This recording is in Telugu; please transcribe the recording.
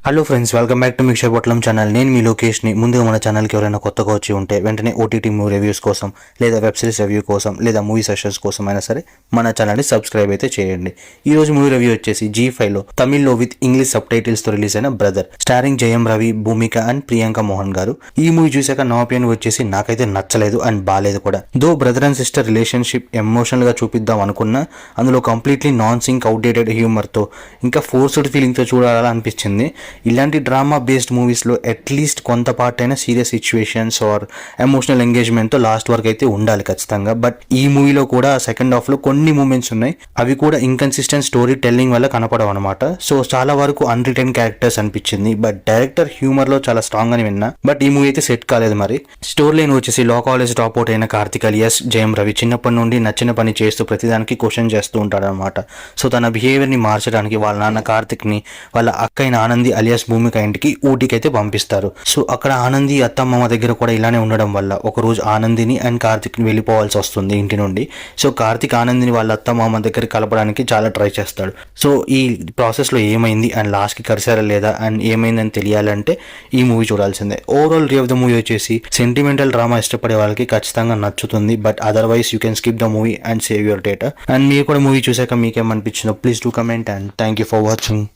Hello friends, welcome back to mixture పొట్లం ఛానల్. నేను మీ లోకేష్ని. ముందుగా మన ఛానల్కి ఎవరైనా కొత్తగా వచ్చి ఉంటే వెంటనే ఓటీటీ మూవీ రివ్యూస్ కోసం, లేదా వెబ్ సిరీస్ రివ్యూ కోసం, లేదా మూవీ సెషన్స్ కోసం అయినా సరే మన ఛానల్ని సబ్స్క్రైబ్ అయితే చేయండి. ఈ రోజు మూవీ రివ్యూ వచ్చేసి G5లో తమిళ్లో విత్ ఇంగ్లీష్ సబ్ టైటిల్స్తో రిలీజ్ అయిన brother, starring Jayam Ravi, Bhumika and Priyanka Mohan గారు. ఈ మూవీ చూసాక నా ఒపీనియన్ వచ్చేసి నాకైతే నచ్చలేదు అండ్ బాలేదు కూడా. Though brother and sister relationship emotional గా చూపిద్దాం అనుకున్నా అందులో కంప్లీట్లీ నాన్ సింక్ అవుట్డేటెడ్ హ్యూమర్తో ఇంకా ఫోర్స్డ్ ఫీలింగ్తో చూడాలని అనిపించింది. ఇలాంటి డ్రామా బేస్డ్ మూవీస్లో అట్లీస్ట్ కొంత పార్ట్ అయినా సీరియస్ సిచ్యువేషన్స్ ఆర్ ఎమోషనల్ ఎంగేజ్మెంట్తో లాస్ట్ వరకు అయితే ఉండాలి ఖచ్చితంగా. బట్ ఈ మూవీలో కూడా సెకండ్ హాఫ్లో కొన్ని మూమెంట్స్ ఉన్నాయి, అవి కూడా ఇన్కన్సిస్టెంట్ స్టోరీ టెల్లింగ్ వల్ల కనపడవు అనమాట. సో చాలా వరకు అన్రిటెన్ క్యారెక్టర్స్ అనిపించింది. బట్ డైరెక్టర్ హ్యూమర్లో చాలా స్ట్రాంగ్ అని విన్నా. బట్ ఈ మూవీ అయితే సెట్ కాలేదు. మరి స్టోరీ లైన్ వచ్చేసి లా కాలేజ్ డ్రాప్ అవుట్ అయిన కార్తిక్ అలియాస్ జయం రవి చిన్నప్పటి నుండి నచ్చిన పని చేస్తూ ప్రతిదానికి క్వశ్చన్ చేస్తూ ఉంటాడు అనమాట. సో తన బిహేవియర్ని మార్చడానికి వాళ్ళ నాన్న కార్తిక్ని వాళ్ళ అక్క అయిన ఆనంది అలియాస్ భూమిక ఇంటికి ఊటీకి అయితే పంపిస్తారు. సో అక్కడ ఆనంది అత్తమ్మ దగ్గర కూడా ఇలానే ఉండడం వల్ల ఒకరోజు ఆనందిని అండ్ కార్తిక్ని వెళ్ళిపోవాల్సి వస్తుంది ఇంటి నుండి. సో కార్తిక్ ఆనందిని వాళ్ళ అత్తమ్మ దగ్గర కలపడానికి చాలా ట్రై చేస్తాడు. సో ఈ ప్రాసెస్లో ఏమైంది అండ్ లాస్ట్కి కలిసారా లేదా అండ్ ఏమైందని తెలియాలంటే ఈ మూవీ చూడాల్సిందే. Overall review of the movie వచ్చేసి సెంటిమెంటల్ డ్రామా ఇష్టపడే వాళ్ళకి ఖచ్చితంగా నచ్చుతుంది. But otherwise you can skip the movie and save your data. And మీరు కూడా మూవీ చూసాక మీకేమనిపించిందో please do comment and thank you for watching.